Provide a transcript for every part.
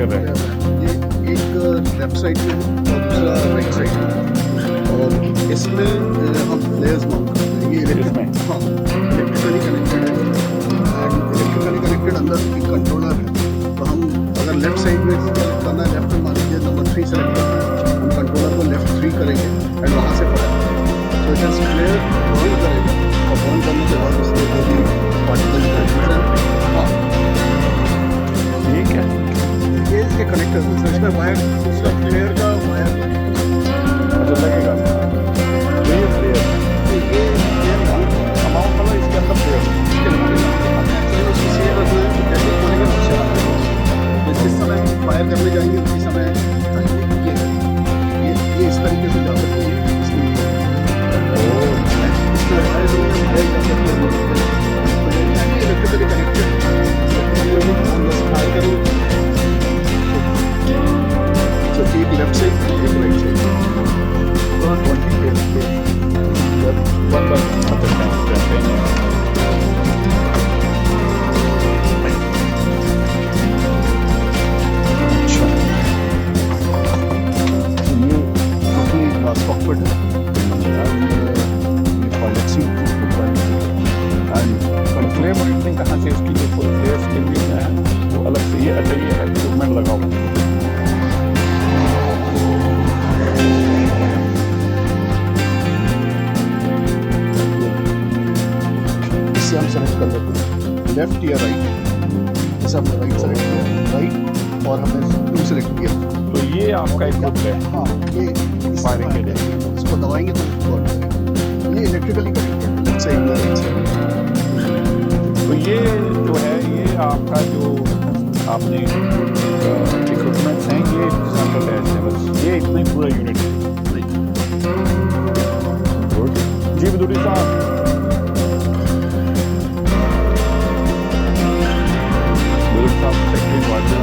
Flare है। ये एक लेफ्ट साइड में है और दूसरा राइट साइड में, और इसमें हम फ्लेयर्स माउंट करते हैं। ये इलेक्ट्रिक, हाँ, इलेक्ट्रिकली कनेक्टेड है एंड इलेक्ट्रिकली कनेक्टेड अंदर एक कंट्रोलर है। तो हम अगर लेफ्ट साइड में सेलेक्ट करना है, लेफ्ट में मान लीजिए नंबर 3 सेलेक्ट करना है, हम कंट्रोलर को लेफ्ट 3 करेंगे एंड वहाँ से फायर करेंगे। तो इट इज फ्लेयर बर्न करेगा और बर्न करने के बाद उसमें जो भी पार्टिकल हाँ, ठीक है। ये इसके कनेक्टर है। तो इसमें वायर, उसका फ्लेयर का वायर अच्छा लगेगा। तो ये फ्लेयर ये अमाउंट मतलब इसके अंदर फ्लेयर जिस समय फायर करने जाएंगे उसी समय ये इस तरीके से जा सकते हैं। इलेक्ट्रिकली कनेक्टेड एक लेफ्ट साइड एक राइट साइड। फ्लेयर मॉनिटरिंग कहाँ से इसकी जो फ्लेयर्स के लिए है वो अलग से ये अच्छा ये इक्विपमेंट लगा हुआ है। इससे हम सेलेक्ट कर लेते हैं लेफ्ट या राइट। जैसे हमने राइट सेलेक्ट किया, राइट, और हमने ब्लू सेलेक्ट किया, तो ये आपका एक ग्रुप है। हाँ, ये फायरिंग के लिए इसको दबाएंगे तो इसको ऑन करेगा। ये इलेक्ट्रिकली कनेक्टेड है लेफ्ट साइड में राइट साइड। तो ये जो है ये आपका जो आपने इक्विपमेंट्स हैं ये साथ अटैच है, बस ये इतना ही पूरा यूनिट है। गुड जी बदूरी साहब। बदूरी साहब सेक्रेटरी वार्ड का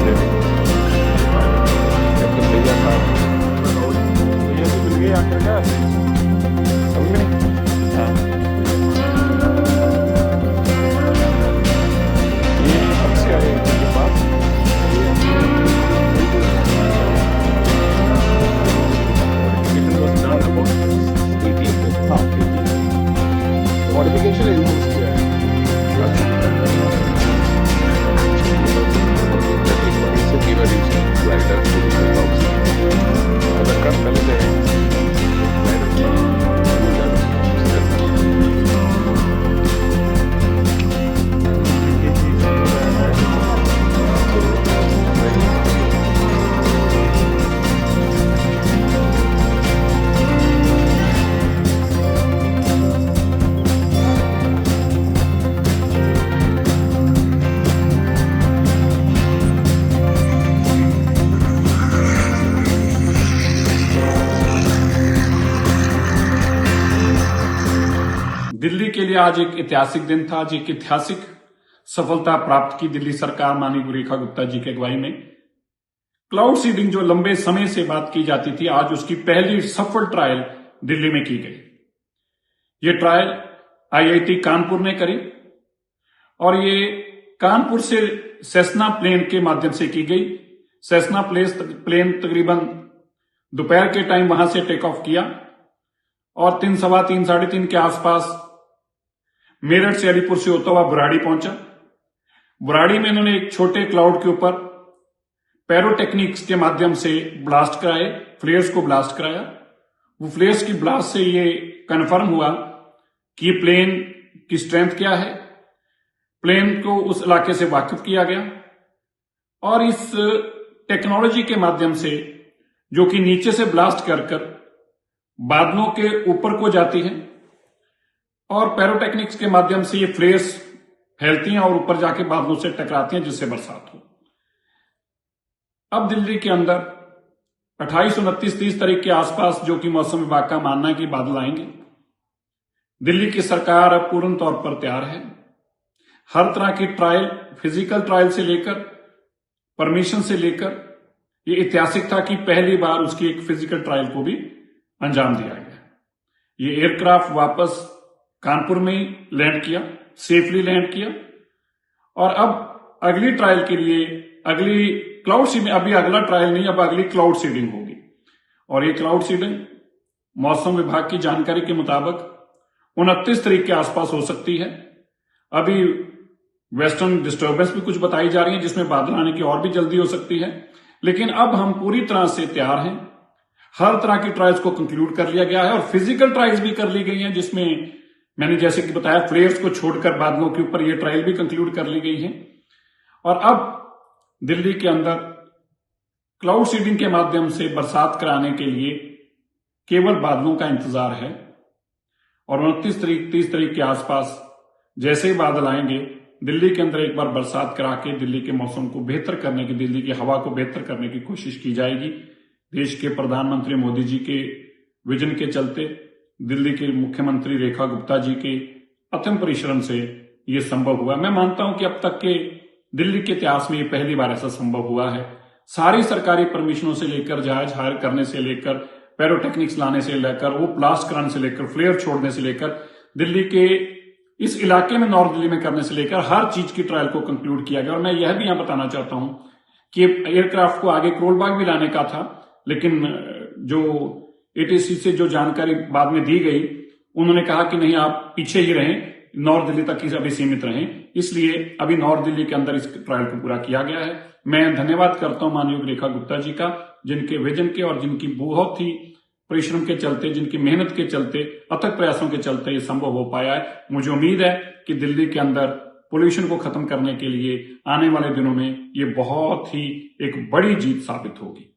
ले लेंगे कैप्टन भैया साहब। तो ये तो मिल गए आखिर का समझ में नहीं। हाँ मॉडिफिकेशन इंजन किया है। दिल्ली के लिए आज एक ऐतिहासिक दिन था। आज एक ऐतिहासिक सफलता प्राप्त की दिल्ली सरकार माननीय रेखा गुप्ता जी की अगुवाई में। क्लाउड सीडिंग जो लंबे समय से बात की जाती थी, आज उसकी पहली सफल ट्रायल दिल्ली में की गई। ये ट्रायल आईआईटी कानपुर ने करी और ये कानपुर से सेस्ना प्लेन के माध्यम से की गई। सेस्ना प्लेन तकरीबन दोपहर के टाइम वहां से टेक ऑफ किया और 3, सवा 3, 3:30 के आसपास मेरठ से अलीपुर से होता हुआ बुराड़ी पहुंचा। बुराड़ी में इन्होंने एक छोटे क्लाउड के ऊपर पैरोटेक्निक्स के माध्यम से ब्लास्ट कराए, फ्लेयर्स को ब्लास्ट कराया। वो फ्लेयर्स की ब्लास्ट से ये कंफर्म हुआ कि ये प्लेन की स्ट्रेंथ क्या है। प्लेन को उस इलाके से वाकिफ किया गया और इस टेक्नोलॉजी के माध्यम से, जो कि नीचे से ब्लास्ट कर बादलों के ऊपर को जाती है और पैरोटेक्निक्स के माध्यम से ये फ्लेयर्स फैलती हैं और ऊपर जाके बादलों से टकराती हैं, जिससे बरसात हो। अब दिल्ली के अंदर 28, 29, 30 तारीख के आसपास, जो कि मौसम विभाग का मानना है कि बादल आएंगे, दिल्ली की सरकार अब पूर्ण तौर पर तैयार है। हर तरह की ट्रायल, फिजिकल ट्रायल से लेकर परमिशन से लेकर, ये ऐतिहासिक था कि पहली बार उसकी एक फिजिकल ट्रायल को भी अंजाम दिया गया। ये एयरक्राफ्ट वापस कानपुर में ही लैंड किया, सेफली लैंड किया और अब अगली ट्रायल के लिए, अगली क्लाउड सीडिंग अभी अगला ट्रायल नहीं, अब अगली क्लाउड सीडिंग होगी। और ये क्लाउड सीडिंग मौसम विभाग की जानकारी के मुताबिक 29 तारीख के आसपास हो सकती है। अभी वेस्टर्न डिस्टर्बेंस भी कुछ बताई जा रही है जिसमें बादल आने की और भी जल्दी हो सकती है, लेकिन अब हम पूरी तरह से तैयार हैं। हर तरह की ट्रायल्स को कंक्लूड कर लिया गया है और फिजिकल ट्रायल्स भी कर ली गई हैं, जिसमें मैंने जैसे कि बताया फ्लेयर्स को छोड़कर बादलों के ऊपर ये ट्रायल भी कंक्लूड कर ली गई है। और अब दिल्ली के अंदर क्लाउड सीडिंग के माध्यम से बरसात कराने के लिए केवल बादलों का इंतजार है। और 29 तारीख 30 तारीख के आसपास जैसे ही बादल आएंगे, दिल्ली के अंदर एक बार बरसात करा के दिल्ली के मौसम को बेहतर करने की, दिल्ली की हवा को बेहतर करने की कोशिश की जाएगी। देश के प्रधानमंत्री मोदी जी के विजन के चलते, दिल्ली के मुख्यमंत्री रेखा गुप्ता जी के अथक परिश्रम से ये संभव हुआ। मैं मानता हूं कि अब तक के दिल्ली के इतिहास में ये पहली बार ऐसा संभव हुआ है। सारी सरकारी परमिशनों से लेकर, जहाज हायर करने से लेकर, पैरोटेक्निक्स लाने से लेकर, वो ब्लास्ट कराने से लेकर, फ्लेयर छोड़ने से लेकर, दिल्ली के इस इलाके में नॉर्थ दिल्ली में करने से लेकर हर चीज की ट्रायल को कंक्लूड किया गया। और मैं यह भी यहां बताना चाहता हूं कि एयरक्राफ्ट को आगे करोलबाग भी लाने का था, लेकिन जो एटीसी से जो जानकारी बाद में दी गई, उन्होंने कहा कि नहीं, आप पीछे ही रहें, नॉर्थ दिल्ली तक ही अभी सीमित रहें। इसलिए अभी नॉर्थ दिल्ली के अंदर इस ट्रायल को पूरा किया गया है। मैं धन्यवाद करता हूं माननीय रेखा गुप्ता जी का, जिनके विजन के और जिनकी बहुत ही परिश्रम के चलते, जिनकी मेहनत के चलते, अथक प्रयासों के चलते ये संभव हो पाया है। मुझे उम्मीद है कि दिल्ली के अंदर पोल्यूशन को खत्म करने के लिए आने वाले दिनों में ये बहुत ही एक बड़ी जीत साबित होगी।